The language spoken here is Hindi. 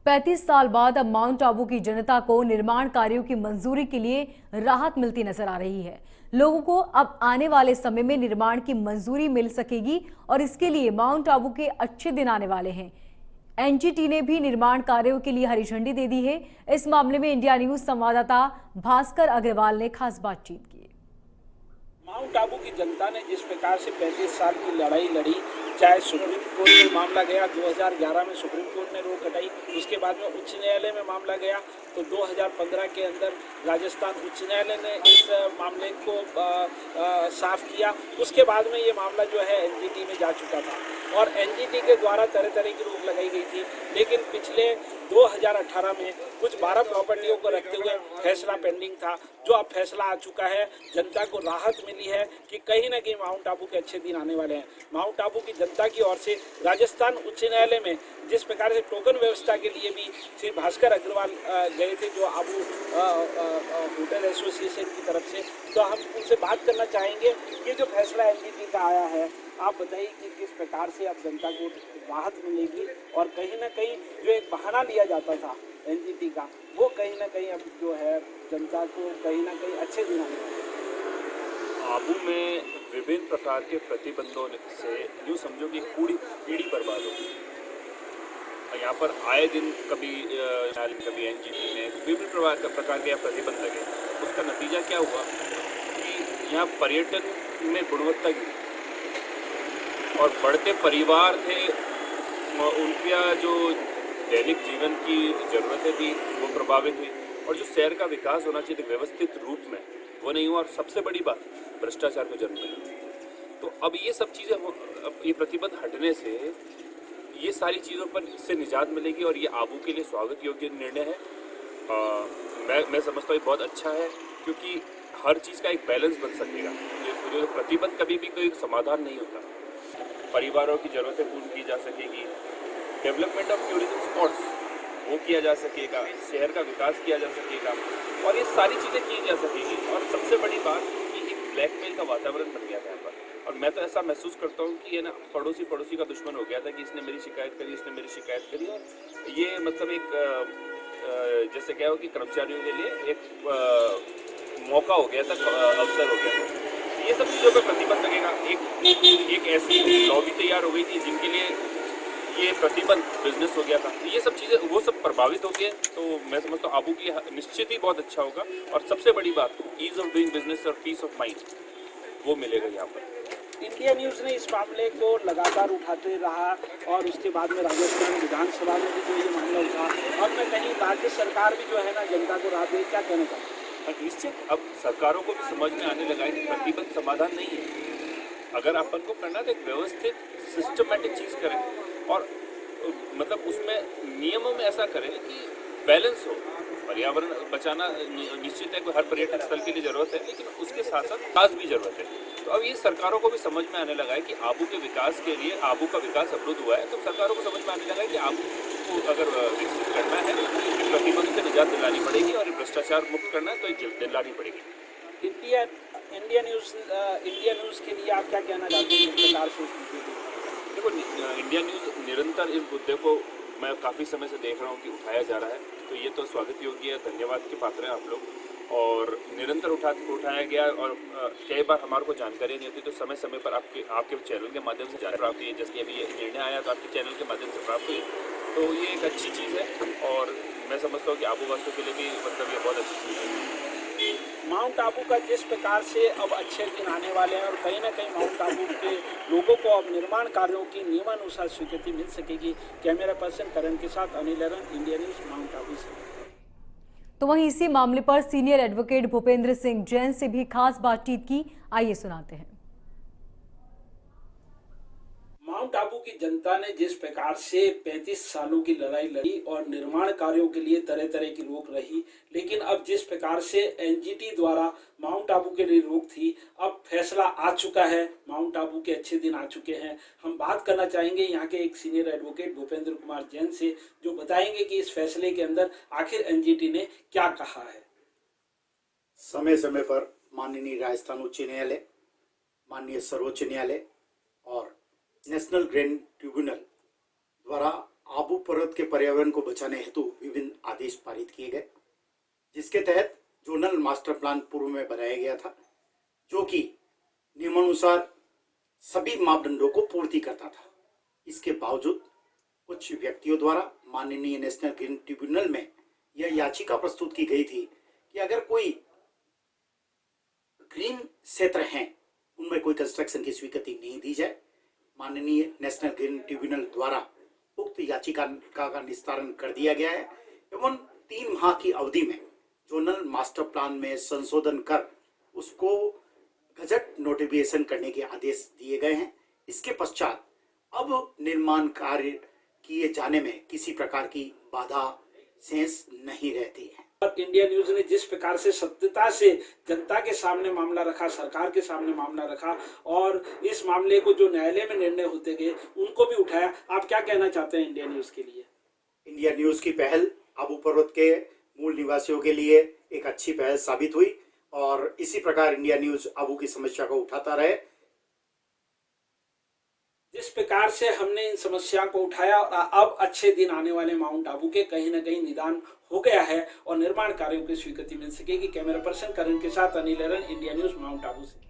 35 साल बाद अब माउंट आबू की जनता को निर्माण कार्यों की मंजूरी के लिए राहत मिलती नजर आ रही है। लोगों को अब आने वाले समय में निर्माण की मंजूरी मिल सकेगी और इसके लिए माउंट आबू के अच्छे दिन आने वाले हैं। एनजीटी ने भी निर्माण कार्यों के लिए हरी झंडी दे दी है। इस मामले में इंडिया न्यूज संवाददाता भास्कर अग्रवाल ने खास बातचीत की। माउंट आबू की जनता ने जिस प्रकार से 35 साल की लड़ाई लड़ी, चाहे सुप्रीम कोर्ट में मामला गया, 2011 में सुप्रीम कोर्ट ने रोक हटाई, उसके बाद में उच्च न्यायालय में मामला गया, तो 2015 के अंदर राजस्थान उच्च न्यायालय ने इस मामले को साफ किया। उसके बाद में ये मामला जो है एनजीटी में जा चुका था और एनजीटी के द्वारा तरह तरह की रोक लगाई गई थी। लेकिन पिछले 2018 में कुछ 12 प्रॉपर्टियों को रखते हुए फैसला पेंडिंग था, जो अब फैसला आ चुका है। जनता को राहत मिली है कि कहीं ना कहीं माउंट आबू के अच्छे दिन आने वाले हैं। माउंट आबू की जनता की ओर से राजस्थान उच्च न्यायालय में जिस प्रकार से टोकन व्यवस्था के लिए भी श्री भास्कर अग्रवाल गए थे, जो आबू होटल एसोसिएशन की तरफ से, तो हम उनसे बात करना चाहेंगे कि जो फैसला एनजीटी का आया है, आप बताइए कि किस प्रकार से अब जनता को राहत मिलेगी और कहीं ना कहीं जो एक बहाना लिया जाता था एनजीटी का, वो कहीं ना कहीं अब जो है जनता को कहीं ना कहीं अच्छे दिन आने वाले हैं। आबू में विभिन्न प्रकार के प्रतिबंधों से यूँ समझो कि पीढ़ी बर्बाद होगी। यहाँ पर आए दिन कभी एनजीटी में विभिन्न प्रकार के प्रतिबंध लगे। उसका नतीजा क्या हुआ कि यहाँ पर्यटन में गुणवत्ता गिरी और बढ़ते परिवार थे, उनका जो दैनिक जीवन की ज़रूरतें थी वो प्रभावित हुई और जो शहर का विकास होना चाहिए व्यवस्थित रूप में वो नहीं हुआ। और सबसे बड़ी बात भ्रष्टाचार को जन्म मिला। तो अब ये सब चीज़ें, ये प्रतिबंध हटने से ये सारी चीज़ों पर इससे निजात मिलेगी और ये आबू के लिए स्वागत योग्य निर्णय है। मैं समझता हूँ बहुत अच्छा है, क्योंकि हर चीज़ का एक बैलेंस बन सकेगा। जो प्रतिबंध कभी भी कोई समाधान नहीं होता। परिवारों की ज़रूरतें पूर्ण की जा सकेगी, डेवलपमेंट ऑफ टूरिज्म स्पॉट्स वो किया जा सकेगा, शहर का विकास किया जा सकेगा और ये सारी चीज़ें की जा सकेगी। और सबसे बड़ी बात कि एक ब्लैकमेल का वातावरण बन गया था यहाँ पर, और मैं तो ऐसा महसूस करता हूँ कि ये ना पड़ोसी का दुश्मन हो गया था कि इसने मेरी शिकायत करी, इसने मेरी शिकायत करी। और ये मतलब एक जैसे क्या हो कि कर्मचारियों के लिए एक मौका हो गया था, अवसर हो गया था। ये सब चीज़ों पर प्रतिबंध लगेगा। एक ऐसी लॉबी तैयार हो गई थी जिनके लिए ये प्रतिबंध बिजनेस हो गया था। ये सब चीज़ें वो सब प्रभावित हो गए। तो मैं समझता हूँ आबू के लिए निश्चित ही बहुत अच्छा होगा। और सबसे बड़ी बात ईज ऑफ डूइंग बिजनेस और पीस ऑफ माइंड वो मिलेगा यहाँ पर। इंडिया न्यूज़ ने इस मामले को लगातार उठाते रहा और उसके बाद में राजस्थान विधानसभा में भी जो ये मामला उठा और मैं कहीं राज्य सरकार भी जो है ना जनता को राहत दे, क्या कहना चाहता हूँ? निश्चित अब सरकारों को भी समझ में आने लगा है कि प्रतिबंध समाधान नहीं है। अगर अपन को करना तो एक व्यवस्थित सिस्टमेटिक चीज़ करें और मतलब उसमें नियमों में ऐसा करें कि बैलेंस हो। पर्यावरण बचाना निश्चित है कि हर पर्यटन स्थल के लिए ज़रूरत है, लेकिन उसके साथ साथ विकास भी ज़रूरत है। तो अब ये सरकारों को भी समझ में आने लगा है कि आबू के विकास के लिए, आबू का विकास अवरुद्ध हुआ है, तो सरकारों को समझ में आने लगा है कि आबू को अगर विकसित करना है तो प्रतिबंध से निजात दिलानी पड़ेगी और भ्रष्टाचार मुक्त करना है तो दिलानी पड़ेगी। इंडिया न्यूज़ के लिए आप क्या कहना चाहते हैं इस प्रकार से? देखो, इंडिया न्यूज़ निरंतर इस मुद्दे को मैं काफ़ी समय से देख रहा हूँ कि उठाया जा रहा है, तो ये तो स्वागत योग्य है। धन्यवाद के पात्र हैं आप लोग। और निरंतर उठाया गया और कई बार हमारे को जानकारी नहीं होती, तो समय समय पर आपके चैनल के माध्यम से जानकारी प्राप्त हुई है। जैसे अभी ये निर्णय आया तो आपके चैनल के माध्यम से प्राप्त हुई, तो ये एक अच्छी चीज़ है और मैं समझता हूँ कि आबू वासियों के लिए भी मतलब ये बहुत अच्छी चीज़ है। माउंट आबू का जिस प्रकार से अब अच्छे दिन आने वाले हैं और कहीं ना कहीं माउंट आबू के लोगों को अब निर्माण कार्यों की नियमानुसार स्वीकृति मिल सकेगी। कैमरा पर्सन करण के साथ अनिल अरन, इंडिया न्यूज़, माउंट आबू से। तो वहीं इसी मामले पर सीनियर एडवोकेट भूपेंद्र सिंह जैन से भी खास बातचीत की, आइए सुनाते हैं। माउंट आबू की जनता ने जिस प्रकार से 35 सालों की लड़ाई लड़ी और निर्माण कार्यों के लिए तरह तरह की रोक रही, लेकिन अब जिस प्रकार से एनजीटी द्वारा माउंट आबू के लिए रोक थी, अब फैसला आ चुका है। माउंट आबू के अच्छे दिन आ चुके हैं। हम बात करना चाहेंगे यहाँ के एक सीनियर एडवोकेट भूपेंद्र कुमार जैन से, जो बताएंगे कि इस फैसले के अंदर आखिर एनजीटी ने क्या कहा है। समय समय पर माननीय राजस्थान उच्च न्यायालय, माननीय सर्वोच्च न्यायालय और नेशनल ग्रीन ट्रिब्यूनल द्वारा आबू पर्वत के पर्यावरण को बचाने हेतु विभिन्न आदेश पारित किए गए, जिसके तहत जोनल मास्टर प्लान पूर्व में बनाया गया था, जो कि नियमानुसार सभी मापदंडों को पूर्ति करता था। इसके बावजूद कुछ व्यक्तियों द्वारा माननीय नेशनल ग्रीन ट्रिब्यूनल में यह याचिका प्रस्तुत की गई थी कि अगर कोई ग्रीन क्षेत्र हैं उनमें कोई कंस्ट्रक्शन की स्वीकृति नहीं दी जाए। माननीय नेशनल ग्रीन ट्रिब्यूनल द्वारा उक्त याचिका का निस्तारण कर दिया गया है एवं 3 माह की अवधि में जोनल मास्टर प्लान में संशोधन कर उसको गजट नोटिफिकेशन करने के आदेश दिए गए हैं। इसके पश्चात अब निर्माण कार्य किए जाने में किसी प्रकार की बाधा शेष नहीं रहती है। और इंडिया न्यूज ने जिस प्रकार से सत्यता से जनता के सामने मामला रखा, सरकार के सामने मामला रखा और इस मामले को जो न्यायालय में निर्णय होते गए उनको भी उठाया, आप क्या कहना चाहते हैं इंडिया न्यूज के लिए? इंडिया न्यूज की पहल आबू पर्वत के मूल निवासियों के लिए एक अच्छी पहल साबित हुई और इसी प्रकार इंडिया न्यूज आबू की समस्या को उठाता रहे। जिस प्रकार से हमने इन समस्या को उठाया और अब अच्छे दिन आने वाले माउंट आबू के कहीं न कहीं निदान हो गया है और निर्माण कार्यों की स्वीकृति मिल सकेगी। कैमरा पर्सन करण के साथ अनिल अरन, इंडिया न्यूज, माउंट आबू से।